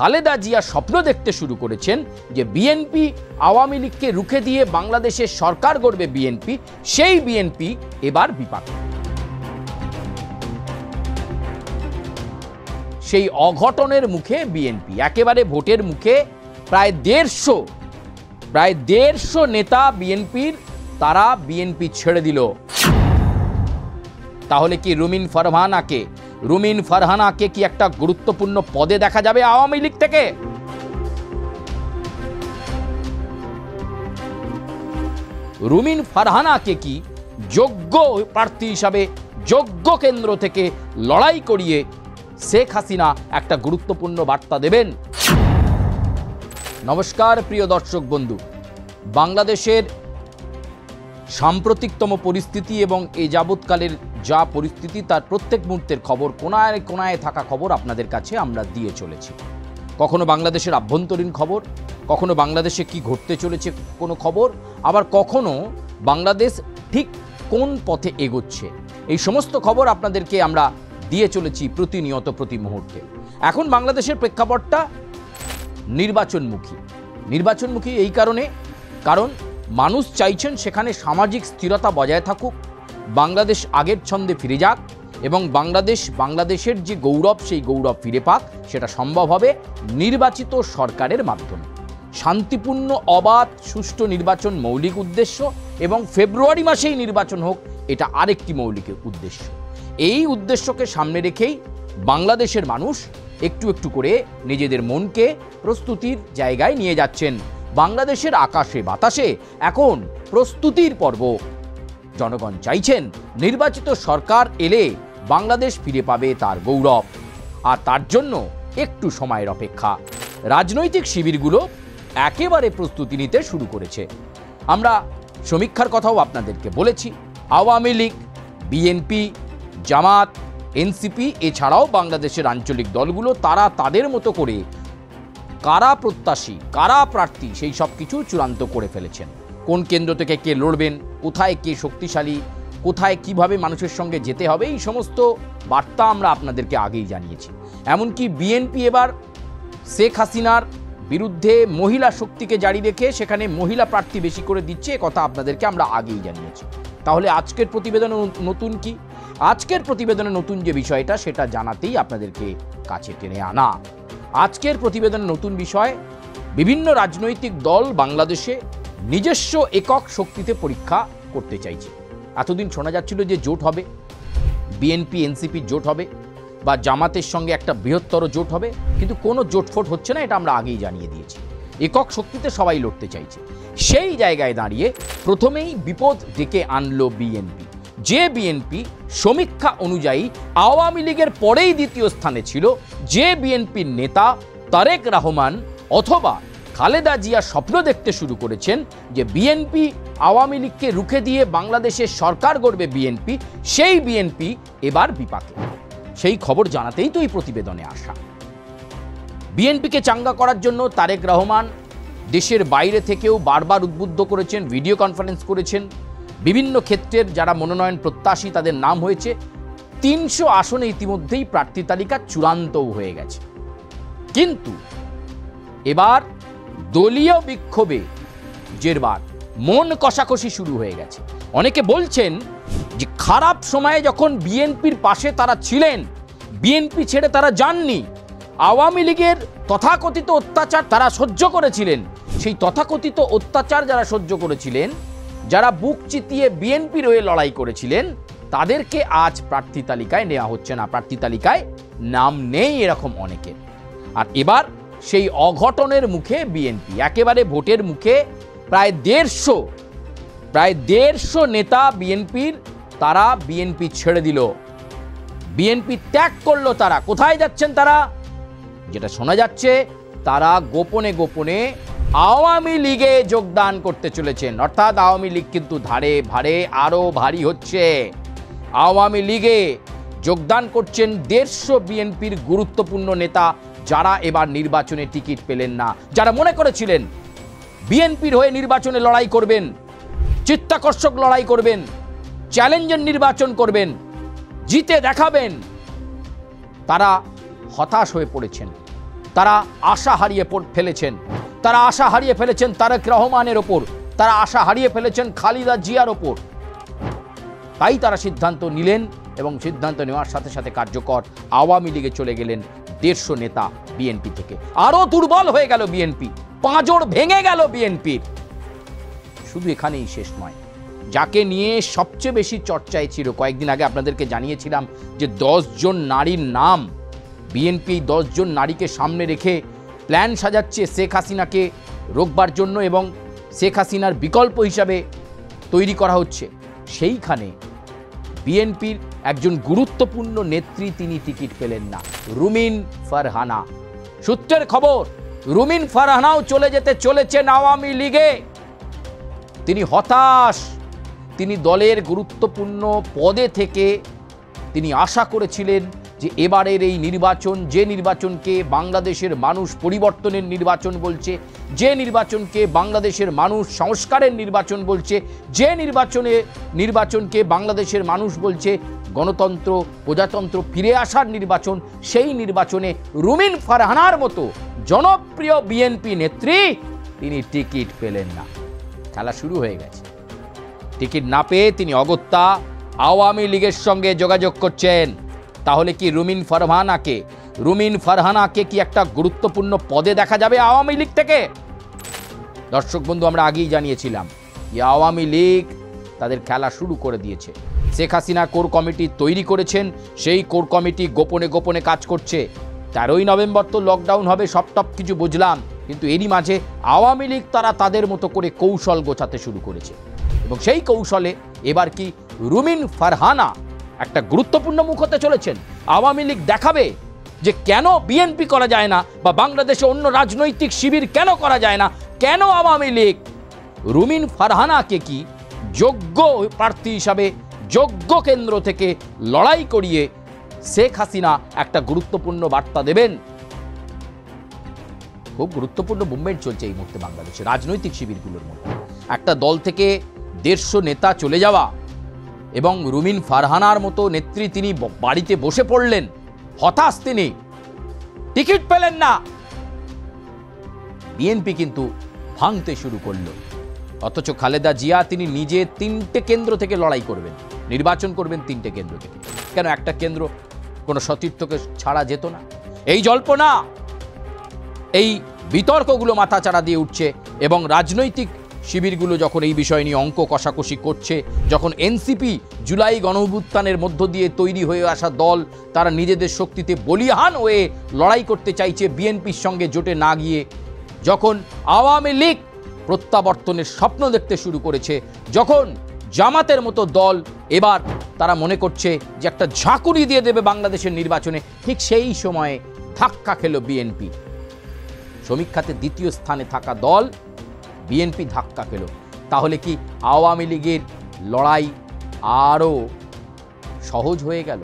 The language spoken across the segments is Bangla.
খালেদা জিয়া স্বপ্ন দেখতে শুরু করেছেন যে বিএনপি আওয়ামী লীগকে রুখে দিয়ে বাংলাদেশের সরকার গড়বে বিএনপি, সেই বিএনপি এবার বিপাকে। সেই অঘটনের মুখে বিএনপি, একেবারে ভোটের মুখে প্রায় 150 নেতা বিএনপির, তারা বিএনপি ছেড়ে দিল। তাহলে কি রুমিন ফারহানাকে কি একটা গুরুত্বপূর্ণ পদে দেখা যাবে আওয়ামী লীগ থেকে? রুমিন ফারহানাকে কি যোগ্য প্রার্থী হিসাবে যোগ্য কেন্দ্র থেকে লড়াই করিয়ে শেখ হাসিনা একটা গুরুত্বপূর্ণ বার্তা দেবেন? নমস্কার প্রিয় দর্শক বন্ধু, বাংলাদেশের সাম্প্রতিকতম পরিস্থিতি এবং এই যাবৎকালের যা পরিস্থিতি তার প্রত্যেক মুহূর্তের খবর, কোনায় কোনায় থাকা খবর আপনাদের কাছে আমরা দিয়ে চলেছি। কখনো বাংলাদেশের আভ্যন্তরীণ খবর, কখনো বাংলাদেশে কি ঘটতে চলেছে কোনো খবর, আবার কখনো বাংলাদেশ ঠিক কোন পথে এগোচ্ছে, এই সমস্ত খবর আপনাদেরকে আমরা দিয়ে চলেছি প্রতিনিয়ত প্রতি মুহূর্তে। এখন বাংলাদেশের প্রেক্ষাপটটা নির্বাচনমুখী এই কারণ মানুষ চাইছেন সেখানে সামাজিক স্থিরতা বজায় থাকুক, বাংলাদেশ আগের ছন্দে ফিরে যাক এবং বাংলাদেশের যে গৌরব সেই গৌরব ফিরে পাক। সেটা সম্ভব হবে নির্বাচিত সরকারের মাধ্যমে। শান্তিপূর্ণ অবাধ সুষ্ঠু নির্বাচন মৌলিক উদ্দেশ্য এবং ফেব্রুয়ারি মাসেই নির্বাচন হোক, এটা আরেকটি মৌলিক উদ্দেশ্য। এই উদ্দেশ্যকে সামনে রেখেই বাংলাদেশের মানুষ একটু একটু করে নিজেদের মনকে প্রস্তুতির জায়গায় নিয়ে যাচ্ছেন। বাংলাদেশের আকাশে বাতাসে এখন প্রস্তুতির পর্ব। জনগণ চাইছেন নির্বাচিত সরকার এলে বাংলাদেশ ফিরে পাবে তার গৌরব, আর তার জন্য একটু সময়ের অপেক্ষা। রাজনৈতিক শিবিরগুলো একেবারে প্রস্তুতি নিতে শুরু করেছে। আমরা সমীক্ষার কথাও আপনাদেরকে বলেছি। আওয়ামী লীগ, বিএনপি, জামাত, এনসিপি এছাড়াও বাংলাদেশের আঞ্চলিক দলগুলো তারা তাদের মতো করে কারা প্রত্যাশী, কারা প্রার্থী সেই সব কিছু চূড়ান্ত করে ফেলেছেন। কোন কেন্দ্র থেকে কে লড়বেন, কোথায় কে শক্তিশালী, কোথায় কিভাবে মানুষের সঙ্গে যেতে হবে, এই সমস্ত বার্তা আমরা আপনাদেরকে আগেই জানিয়েছি। এমনকি বিএনপি এবার শেখ হাসিনার বিরুদ্ধে মহিলা শক্তিকে জারি রেখে সেখানে মহিলা প্রার্থী বেশি করে দিচ্ছে, কথা আপনাদেরকে আমরা আগেই জানিয়েছি। তাহলে আজকের প্রতিবেদনে নতুন কি? আজকের প্রতিবেদনে নতুন যে বিষয়টা সেটা জানাতেই আপনাদেরকে কাছে টেনে আনা। আজকের প্রতিবেদনের নতুন বিষয়, বিভিন্ন রাজনৈতিক দল বাংলাদেশে নিজস্ব একক শক্তিতে পরীক্ষা করতে চাইছে। এতদিন শোনা যাচ্ছিল যে জোট হবে, বিএনপি এনসিপির জোট হবে বা জামাতের সঙ্গে একটা বৃহত্তর জোট হবে, কিন্তু কোনো জোটফোট হচ্ছে না, এটা আমরা আগেই জানিয়ে দিয়েছি। একক শক্তিতে সবাই লড়তে চাইছে। সেই জায়গায় দাঁড়িয়ে প্রথমেই বিপদ ডেকে আনলো বিএনপি। যে বিএনপি সমীক্ষা অনুযায়ী আওয়ামী লীগের পরেই দ্বিতীয় স্থানে ছিল, যে বিএনপির নেতা তারেক রহমান অথবা খালেদা জিয়া স্বপ্ন দেখতে শুরু করেছেন যে বিএনপি আওয়ামী লীগকে রুখে দিয়ে বাংলাদেশের সরকার গড়বে বিএনপি, সেই বিএনপি এবার বিপাকে। সেই খবর জানাতেই তো এই প্রতিবেদনে আসা। বিএনপিকে চাঙ্গা করার জন্য তারেক রহমান দেশের বাইরে থেকেও বারবার উদ্বুদ্ধ করেছেন, ভিডিও কনফারেন্স করেছেন। বিভিন্ন ক্ষেত্রের যারা মনোনয়ন প্রত্যাশী তাদের নাম হয়েছে। 300 আসনে ইতিমধ্যেই প্রার্থী তালিকা চূড়ান্তও হয়ে গেছে। কিন্তু এবার দলীয় বিক্ষোভে জেরবার মন কষাকষি শুরু হয়ে গেছে। অনেকে বলছেন যে খারাপ সময়ে যখন বিএনপির পাশে তারা ছিলেন, বিএনপি ছেড়ে তারা যাননি, আওয়ামী লীগের তথাকথিত অত্যাচার তারা সহ্য করেছিলেন। সেই তথাকথিত অত্যাচার যারা সহ্য করেছিলেন, যারা বুক চিতিয়ে বিএনপির হয়ে লড়াই করেছিলেন, তাদেরকে আজ প্রার্থী তালিকায় নেওয়া হচ্ছে না, প্রার্থী তালিকায় নাম নেই এরকম অনেকের। আর এবার সেই অঘটনের মুখে বিএনপি, একেবারে ভোটের মুখে প্রায় 150 নেতা বিএনপির, তারা বিএনপি ছেড়ে দিল, বিএনপি ত্যাগ করলো। তারা কোথায় যাচ্ছেন? তারা, যেটা শোনা যাচ্ছে, তারা গোপনে গোপনে আওয়ামী লীগে যোগদান করতে চলেছেন। অর্থাৎ আওয়ামী লীগ কিন্তু ধারে ভারে আরো ভারী হচ্ছে। আওয়ামী লীগে যোগদান করছেন 150 বিএনপির গুরুত্বপূর্ণ নেতা, যারা এবার নির্বাচনে টিকিট পেলেন না, যারা মনে করেছিলেন বিএনপির হয়ে নির্বাচনে লড়াই করবেন, চিত্তাকর্ষক লড়াই করবেন, চ্যালেঞ্জের নির্বাচন করবেন, জিতে দেখাবেন, তারা হতাশ হয়ে পড়েছেন। তারা আশা হারিয়ে ফেলেছেন, তারা আশা হারিয়ে ফেলেছেন তারেক রহমানের ওপর, তারা আশা হারিয়ে ফেলেছেন খালেদা জিয়ার ওপর। তাই তারা সিদ্ধান্ত নিলেন এবং সিদ্ধান্ত নেওয়ার সাথে সাথে কার্যকর আওয়ামী লীগে চলে গেলেন 150 নেতা বিএনপি থেকে। আরো দুর্বল হয়ে গেল বিএনপি, পাঁজর ভেঙে গেল বিএনপির। শুধু এখানেই শেষ নয়, যাকে নিয়ে সবচেয়ে বেশি চর্চায় ছিল, কয়েকদিন আগে আপনাদেরকে জানিয়েছিলাম যে 10 জন নারীর নাম, বিএনপি 10 জন নারীকে সামনে রেখে প্ল্যান সাজাচ্ছে শেখ হাসিনাকে রোকবার জন্য এবং শেখ হাসিনার বিকল্প হিসাবে তৈরি করা হচ্ছে। সেইখানে বিএনপির একজন গুরুত্বপূর্ণ নেত্রী তিনি টিকিট পেলেন না, রুমিন ফারহানা। সূত্রের খবর, রুমিন ফারহানাও চলে যেতে চলেছেন আওয়ামী লীগে। তিনি হতাশ। তিনি দলের গুরুত্বপূর্ণ পদে থেকে তিনি আশা করেছিলেন যে এবারের এই নির্বাচন, যে নির্বাচনকে বাংলাদেশের মানুষ পরিবর্তনের নির্বাচন বলছে, যে নির্বাচনকে বাংলাদেশের মানুষ সংস্কারের নির্বাচন বলছে, যে নির্বাচনকে বাংলাদেশের মানুষ বলছে গণতন্ত্র প্রজাতন্ত্র ফিরে আসার নির্বাচন, সেই নির্বাচনে রুমিন ফারহানার মতো জনপ্রিয় বিএনপি নেত্রী তিনি টিকিট পেলেন না। খেলা শুরু হয়ে গেছে। টিকিট না পেয়ে তিনি অগত্যা আওয়ামী লীগের সঙ্গে যোগাযোগ করছেন। তাহলে কি রুমিন ফারহানাকে কি একটা গুরুত্বপূর্ণ পদে দেখা যাবে আওয়ামী লীগ থেকে? দর্শক বন্ধু, আমরা আগেই জানিয়েছিলাম যে আওয়ামী লীগ তাদের খেলা শুরু করে দিয়েছে। শেখ হাসিনা কোর কমিটি তৈরি করেছেন, সেই কোর কমিটি গোপনে গোপনে কাজ করছে। 13ই নভেম্বর তো লকডাউন হবে, সব কিছু বুঝলাম, কিন্তু এরই মাঝে আওয়ামী লীগ তারা তাদের মতো করে কৌশল গোছাতে শুরু করেছে এবং সেই কৌশলে এবার কি রুমিন ফারহানা একটা গুরুত্বপূর্ণ মুখ হতে চলেছেন। আওয়ামী লীগ দেখাবে যে কেন বিএনপি করা যায় না বা বাংলাদেশে অন্য রাজনৈতিক শিবির কেন করা যায় না, কেন আওয়ামী লীগ রুমিন ফারহানাকে কি যোগ্য প্রার্থী হিসাবে যোগ্য কেন্দ্র থেকে লড়াই করিয়ে শেখ হাসিনা একটা গুরুত্বপূর্ণ বার্তা দেবেন। খুব গুরুত্বপূর্ণ মুভমেন্ট চলছে এই মুহূর্তে বাংলাদেশে রাজনৈতিক শিবিরগুলোর মধ্যে। একটা দল থেকে 150 নেতা চলে যাওয়া এবং রুমিন ফারহানার মতো নেত্রী তিনি বাড়িতে বসে পড়লেন, হতাশ, তিনি টিকিট পেলেন না। বিএনপি কিন্তু ভাঙতে শুরু করল। অথচ খালেদা জিয়া তিনি নিজে 3টে কেন্দ্র থেকে লড়াই করবেন, নির্বাচন করবেন 3টে কেন্দ্র থেকে। কেন একটা কেন্দ্র কোনো সতীর্থকে ছাড়া যেত না? এই জল্পনা, এই বিতর্কগুলো মাথাচাড়া দিয়ে উঠছে এবং রাজনৈতিক শিবিরগুলো যখন এই বিষয় নিয়ে অঙ্ক কষাকষি করছে, যখন এনসিপি জুলাই গণঅভ্যুত্থানের মধ্য দিয়ে তৈরি হয়ে আসা দল, তারা নিজেদের শক্তিতে বলিয়ান হয়ে লড়াই করতে চাইছে বিএনপির সঙ্গে জোটে না গিয়ে, যখন আওয়ামী লীগ প্রত্যাবর্তনের স্বপ্ন দেখতে শুরু করেছে, যখন জামাতের মতো দল এবার তারা মনে করছে যে একটা ঝাঁকুনি দিয়ে দেবে বাংলাদেশের নির্বাচনে, ঠিক সেই সময়ে ধাক্কা খেল বিএনপি। সমীক্ষাতে 2য় স্থানে থাকা দল বিএনপি ধাক্কা খেল। তাহলে কি আওয়ামী লীগের লড়াই আরও সহজ হয়ে গেল?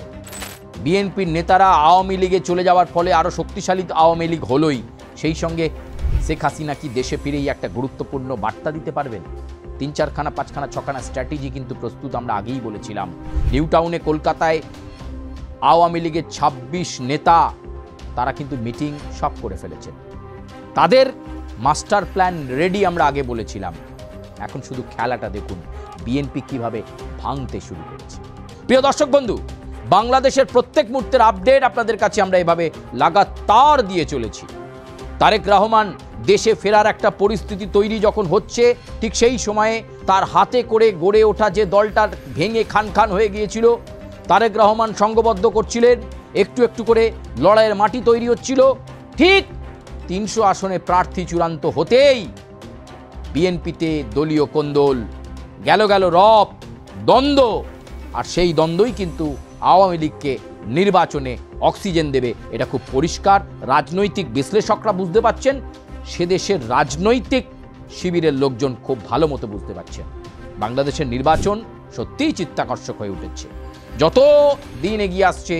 বিএনপির নেতারা আওয়ামী লীগে চলে যাওয়ার ফলে আরও শক্তিশালী আওয়ামী লীগ হলোই, সেই সঙ্গে শেখ হাসিনা কি দেশে ফিরেই একটা গুরুত্বপূর্ণ বার্তা দিতে পারবেন? 3-4খানা 5খানা 6খানা স্ট্র্যাটেজি কিন্তু প্রস্তুত, আমরা আগেই বলেছিলাম। নিউ টাউনে কলকাতায় আওয়ামী লীগের 26 নেতা তারা কিন্তু মিটিং সব করে ফেলেছেন, তাদের মাস্টার প্ল্যান রেডি, আমরা আগে বলেছিলাম। এখন শুধু খেলাটা দেখুন বিএনপি কিভাবে ভাঙতে শুরু করেছে। প্রিয় দর্শক বন্ধু, বাংলাদেশের প্রত্যেক মুহূর্তের আপডেট আপনাদের কাছে আমরা এভাবে লাগাতার দিয়ে চলেছি। তারেক রহমান দেশে ফেরার একটা পরিস্থিতি তৈরি যখন হচ্ছে, ঠিক সেই সময়ে তার হাতে করে গড়ে ওঠা যে দলটা ভেঙে খান খান হয়ে গিয়েছিল, তারেক রহমান সংঘবদ্ধ করছিলেন, একটু একটু করে লড়াইয়ের মাটি তৈরি হচ্ছিল। ঠিক 300 আসনে প্রার্থী চূড়ান্ত হতেই বিএনপিতে দলীয় কোন্দল, গেল রব, দ্বন্দ্ব, আর সেই দ্বন্দ্বই কিন্তু আওয়ামী লীগকে নির্বাচনে অক্সিজেন দেবে, এটা খুব পরিষ্কার। রাজনৈতিক বিশ্লেষকরা বুঝতে পারছেন, সে দেশের রাজনৈতিক শিবিরের লোকজন খুব ভালো মতো বুঝতে পারছেন বাংলাদেশের নির্বাচন সত্যিই চিত্তাকর্ষক হয়ে উঠেছে। যত দিন এগিয়ে আসছে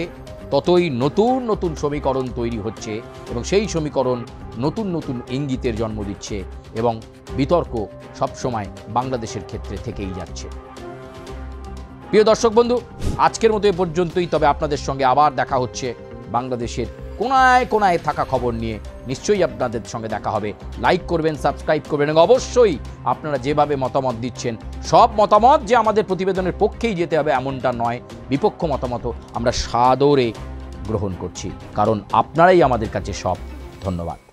ততই নতুন নতুন সমীকরণ তৈরি হচ্ছে এবং সেই সমীকরণ নতুন নতুন ইঙ্গিতের জন্ম দিচ্ছে এবং বিতর্ক সবসময় বাংলাদেশের ক্ষেত্রে থেকেই যাচ্ছে। প্রিয় দর্শক বন্ধু, আজকের মতো এ পর্যন্তই। তবে আপনাদের সঙ্গে আবার দেখা হচ্ছে বাংলাদেশের কোনায় কোনায় থাকা খবর নিয়ে নিশ্চয়ই আপনাদের সঙ্গে দেখা হবে। লাইক করবেন, সাবস্ক্রাইব করবেন এবং অবশ্যই আপনারা যেভাবে মতামত দিচ্ছেন, সব মতামত যে আমাদের প্রতিবেদনের পক্ষেই যেতে হবে এমনটা নয়, বিপক্ষ মতামত আমরা সাদরে গ্রহণ করছি, কারণ আপনারাই আমাদের কাছে সব। ধন্যবাদ।